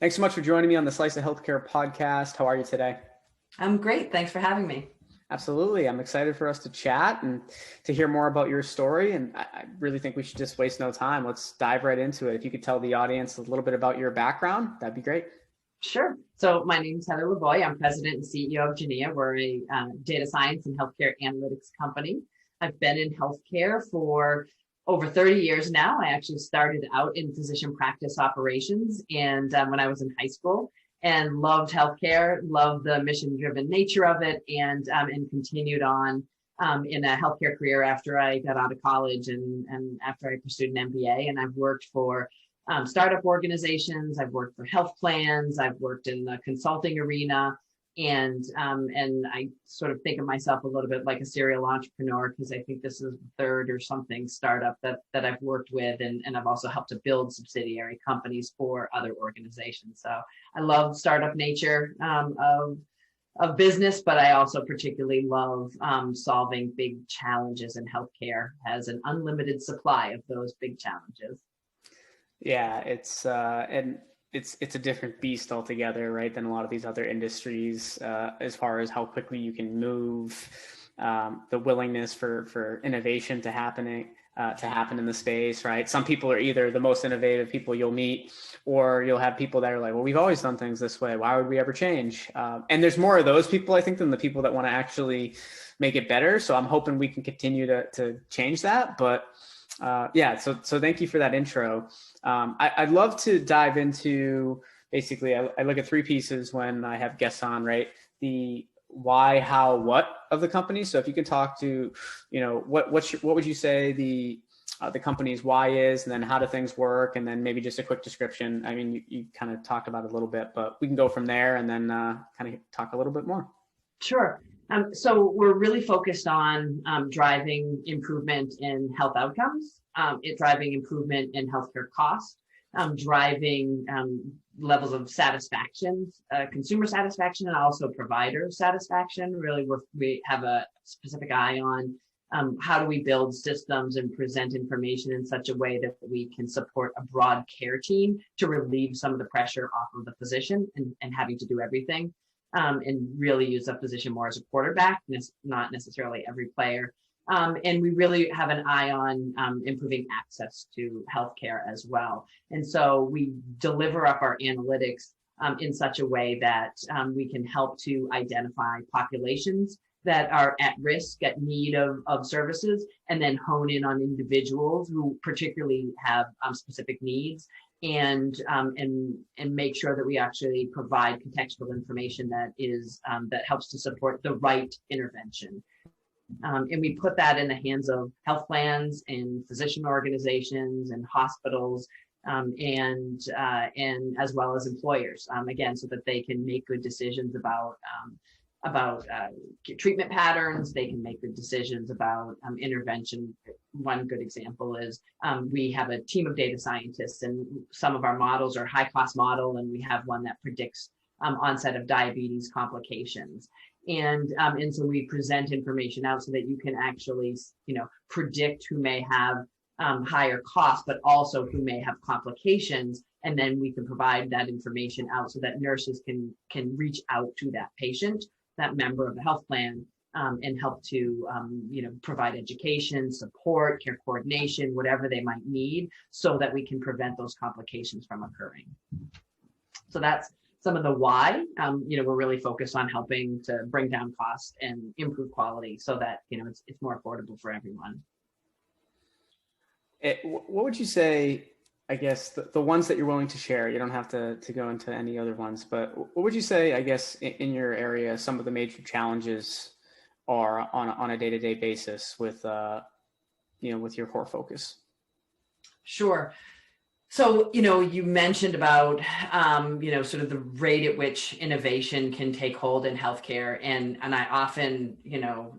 Thanks so much for joining me on the Slice of Healthcare podcast. How are you today? I'm great. Thanks for having me. Absolutely. I'm excited for us to chat and to hear more about your story. And I really think we should just waste no time. Let's dive right into it. If you could tell the audience a little bit about your background, that'd be great. Sure. So my name is Heather Lavoie. I'm president and CEO of Geneia. We're a data science and healthcare analytics company. I've been in healthcare for over 30 years now. I actually started out in physician practice operations and when I was in high school, and loved healthcare, loved the mission-driven nature of it, and continued on in a healthcare career after I got out of college and after I pursued an MBA. And I've worked for startup organizations. I've worked for health plans. I've worked in the consulting arena. And I sort of think of myself a little bit like a serial entrepreneur, because I think this is the third or something startup that I've worked with, and I've also helped to build subsidiary companies for other organizations. So I love startup nature of business, but I also particularly love solving big challenges in healthcare, as an unlimited supply of those big challenges. Yeah, it's a different beast altogether, right, than a lot of these other industries, as far as how quickly you can move, the willingness for innovation to happen in the space, right? Some people are either the most innovative people you'll meet, or you'll have people that are like, well, we've always done things this way. Why would we ever change? And there's more of those people, I think, than the people that want to actually make it better. So I'm hoping we can continue to change that. But yeah, so thank you for that intro. I'd love to dive into, basically, I look at three pieces when I have guests on, right? The why, how, what of the company. So if you can talk to, what would you say the company's why is, and then how do things work, and then maybe just a quick description. I mean, you kind of talked about it a little bit, but we can go from there and then kind of talk a little bit more. Sure. So we're really focused on driving improvement in health outcomes, driving improvement in healthcare costs, driving levels of satisfaction, consumer satisfaction, and also provider satisfaction. Really, we have a specific eye on how do we build systems and present information in such a way that we can support a broad care team to relieve some of the pressure off of the physician and having to do everything. And really use a physician more as a quarterback, not necessarily every player. And we really have an eye on improving access to healthcare as well. And so we deliver up our analytics in such a way that we can help to identify populations that are at risk, at need of services, and then hone in on individuals who particularly have specific needs, and make sure that we actually provide contextual information that helps to support the right intervention. And we put that in the hands of health plans and physician organizations and hospitals, and as well as employers, again, so that they can make good decisions about treatment patterns. They can make good decisions about intervention. One good example is we have a team of data scientists, and some of our models are high cost model, and we have one that predicts onset of diabetes complications. And so we present information out so that you can actually, predict who may have higher costs, but also who may have complications. And then we can provide that information out so that nurses can reach out to that patient, that member of the health plan, and help to, provide education, support, care coordination, whatever they might need, so that we can prevent those complications from occurring. So that's some of the why. We're really focused on helping to bring down costs and improve quality so that, it's more affordable for everyone. What would you say, I guess, the ones that you're willing to share, you don't have to go into any other ones, but what would you say, I guess, in your area, some of the major challenges are on a day-to-day basis with your core focus? Sure. So, you mentioned about, sort of the rate at which innovation can take hold in healthcare. And I often,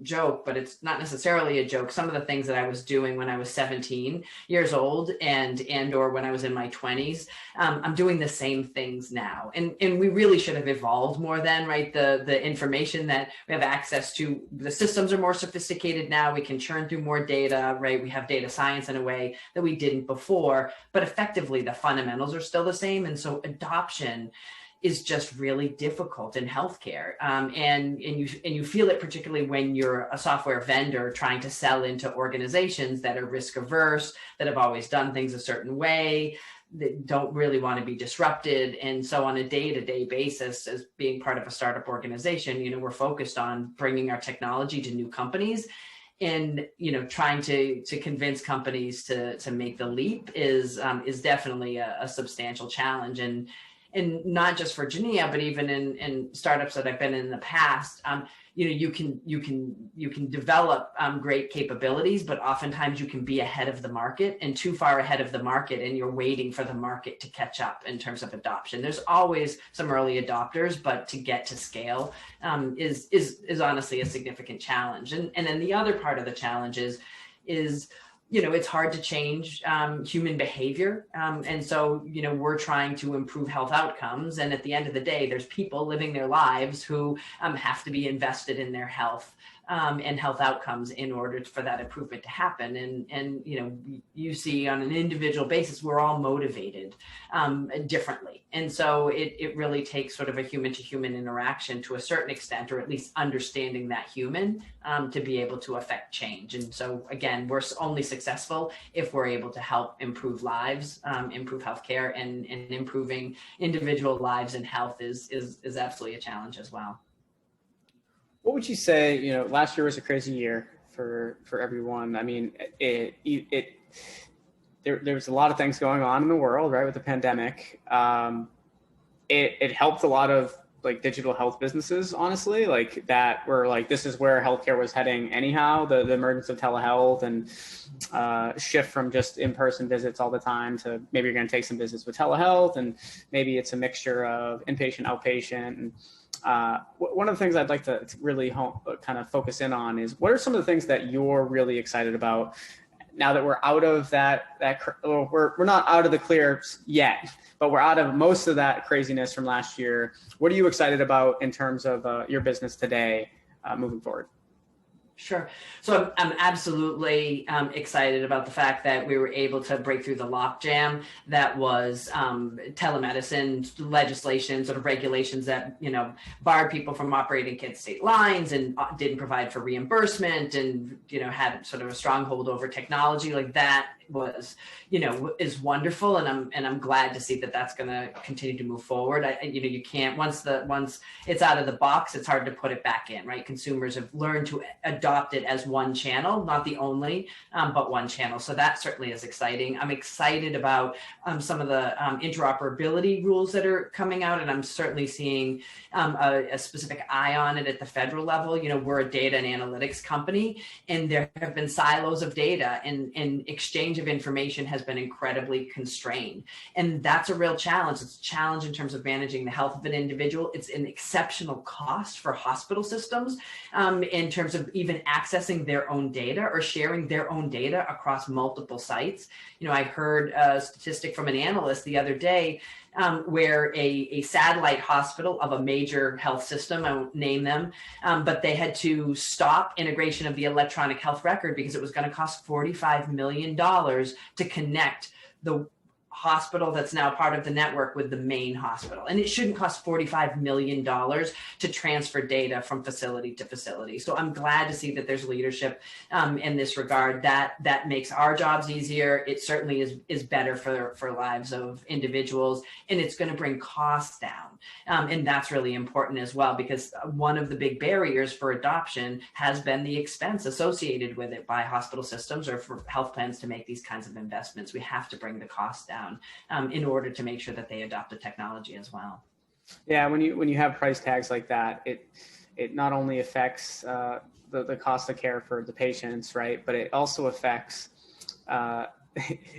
joke, but it's not necessarily a joke. Some of the things that I was doing when I was 17 years old or when I was in my 20s, I'm doing the same things now. And we really should have evolved more then, right? The information that we have access to, the systems are more sophisticated now. We can churn through more data, right? We have data science in a way that we didn't before, but effectively effectively the fundamentals are still the same. And so adoption is just really difficult in healthcare. And you feel it particularly when you're a software vendor trying to sell into organizations that are risk averse, that have always done things a certain way, that don't really want to be disrupted. And so on a day-to-day basis, as being part of a startup organization, we're focused on bringing our technology to new companies, and trying to convince companies to make the leap is definitely a substantial challenge. And not just for Geneia, but even in startups that I've been in the past, you can develop great capabilities, but oftentimes you can be ahead of the market and too far ahead of the market, and you're waiting for the market to catch up in terms of adoption. There's always some early adopters, but to get to scale is honestly a significant challenge. And then the other part of the challenge is it's hard to change human behavior. And so, we're trying to improve health outcomes. And at the end of the day, there's people living their lives who have to be invested in their health and health outcomes in order for that improvement to happen. And you see on an individual basis, we're all motivated differently. And so it really takes sort of a human to human interaction to a certain extent, or at least understanding that human to be able to affect change. And so again, we're only successful if we're able to help improve lives, improve healthcare, and improving individual lives and health is absolutely a challenge as well. What would you say, last year was a crazy year for everyone. I mean, there's a lot of things going on in the world, right, with the pandemic. It helped a lot of like digital health businesses, honestly, like that were like, this is where healthcare was heading anyhow, the emergence of telehealth and shift from just in-person visits all the time to maybe you're going to take some visits with telehealth, and maybe it's a mixture of inpatient, outpatient. And one of the things I'd like to really kind of focus in on is, what are some of the things that you're really excited about now that we're out of we're not out of the clear yet, but we're out of most of that craziness from last year. What are you excited about in terms of your business today moving forward? Sure. So I'm absolutely excited about the fact that we were able to break through the logjam that was telemedicine legislation, sort of regulations that, barred people from operating kids' state lines and didn't provide for reimbursement, and, had sort of a stronghold over technology. Like that was, is wonderful. And I'm glad to see that that's going to continue to move forward. You can't, once it's out of the box, it's hard to put it back in, right? Consumers have learned to adopt it as one channel, not the only, but one channel. So that certainly is exciting. I'm excited about some of the interoperability rules that are coming out, and I'm certainly seeing a specific eye on it at the federal level. We're a data and analytics company, and there have been silos of data, and exchange of information has been incredibly constrained. And that's a real challenge. It's a challenge in terms of managing the health of an individual. It's an exceptional cost for hospital systems in terms of even accessing their own data or sharing their own data across multiple sites. I heard a statistic from an analyst the other day where a satellite hospital of a major health system, I won't name them, but they had to stop integration of the electronic health record because it was going to cost $45 million to connect the hospital that's now part of the network with the main hospital. And it shouldn't cost $45 million to transfer data from facility to facility. So I'm glad to see that there's leadership in this regard. That makes our jobs easier. It certainly is better for lives of individuals, and it's going to bring costs down. And that's really important as well, because one of the big barriers for adoption has been the expense associated with it by hospital systems or for health plans to make these kinds of investments. We have to bring the costs down in order to make sure that they adopt the technology as well. Yeah, when you have price tags like that, it not only affects the cost of care for the patients, right, but it also affects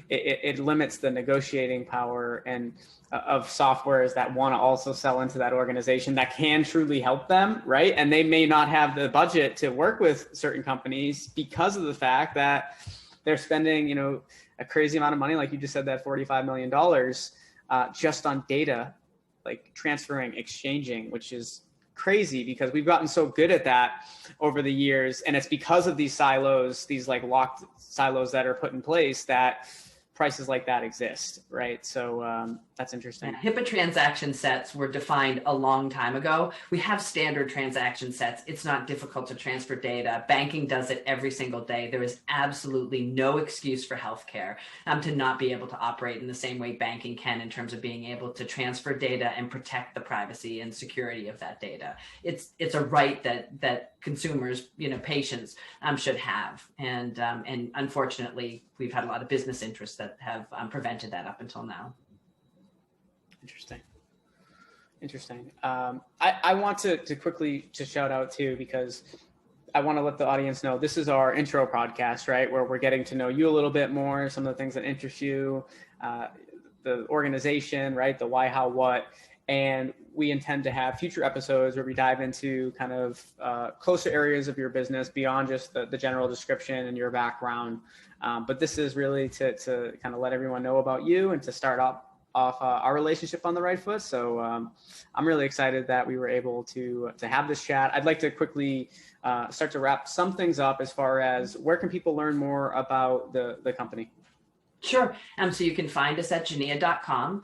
it limits the negotiating power and of softwares that want to also sell into that organization that can truly help them, right? And they may not have the budget to work with certain companies because of the fact that they're spending, a crazy amount of money, like you just said, that $45 million just on data, like transferring, exchanging, which is crazy because we've gotten so good at that over the years. And it's because of these silos, these like locked silos that are put in place, that prices like that exist, right? So that's interesting. Yeah, HIPAA transaction sets were defined a long time ago. We have standard transaction sets. It's not difficult to transfer data. Banking does it every single day. There is absolutely no excuse for healthcare to not be able to operate in the same way banking can in terms of being able to transfer data and protect the privacy and security of that data. It's a right that consumers, patients should have. And unfortunately, we've had a lot of business interests that have prevented that up until now. Interesting. I want to quickly just shout out too, because I want to let the audience know this is our intro podcast, right? Where we're getting to know you a little bit more, some of the things that interest you, the organization, right? The why, how, what. And we intend to have future episodes where we dive into kind of closer areas of your business beyond just the general description and your background. But this is really to kind of let everyone know about you and to start off our relationship on the right foot. So I'm really excited that we were able to have this chat. I'd like to quickly start to wrap some things up as far as where can people learn more about the company? Sure. So you can find us at Geneia.com.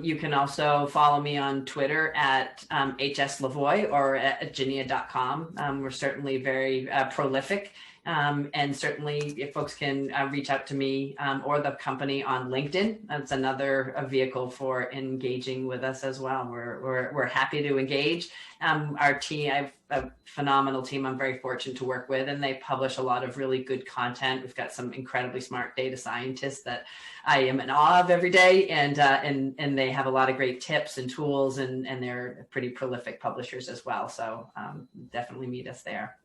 You can also follow me on Twitter at HSLavoie or at Geneia.com. We're certainly very prolific. And certainly if folks can reach out to me or the company on LinkedIn, that's another vehicle for engaging with us as well. We're happy to engage. Our team, I have a phenomenal team I'm very fortunate to work with, and they publish a lot of really good content. We've got some incredibly smart data scientists that I am in awe of every day, and they have a lot of great tips and tools, and they're pretty prolific publishers as well. So definitely meet us there.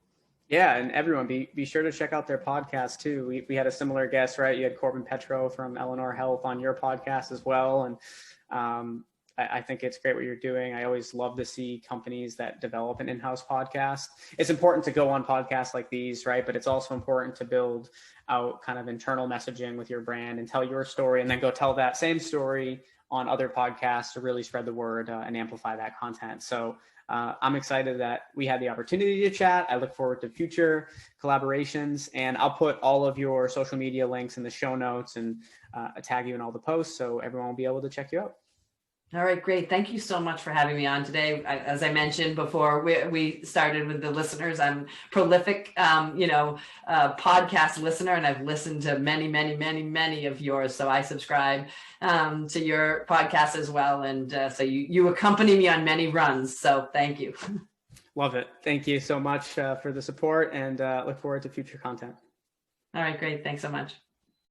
Yeah, and everyone, be sure to check out their podcast too. We had a similar guest, right? You had Corbin Petro from Eleanor Health on your podcast as well, and I think it's great what you're doing. I always love to see companies that develop an in-house podcast. It's important to go on podcasts like these, right? But it's also important to build out kind of internal messaging with your brand and tell your story, and then go tell that same story on other podcasts to really spread the word and amplify that content. So I'm excited that we had the opportunity to chat. I look forward to future collaborations, and I'll put all of your social media links in the show notes and tag you in all the posts so everyone will be able to check you out. All right, great. Thank you so much for having me on today. As I mentioned before, we started with the listeners. I'm prolific, podcast listener, and I've listened to many of yours. So I subscribe to your podcast as well. And so you accompany me on many runs. So thank you. Love it. Thank you so much for the support, and look forward to future content. All right, great. Thanks so much.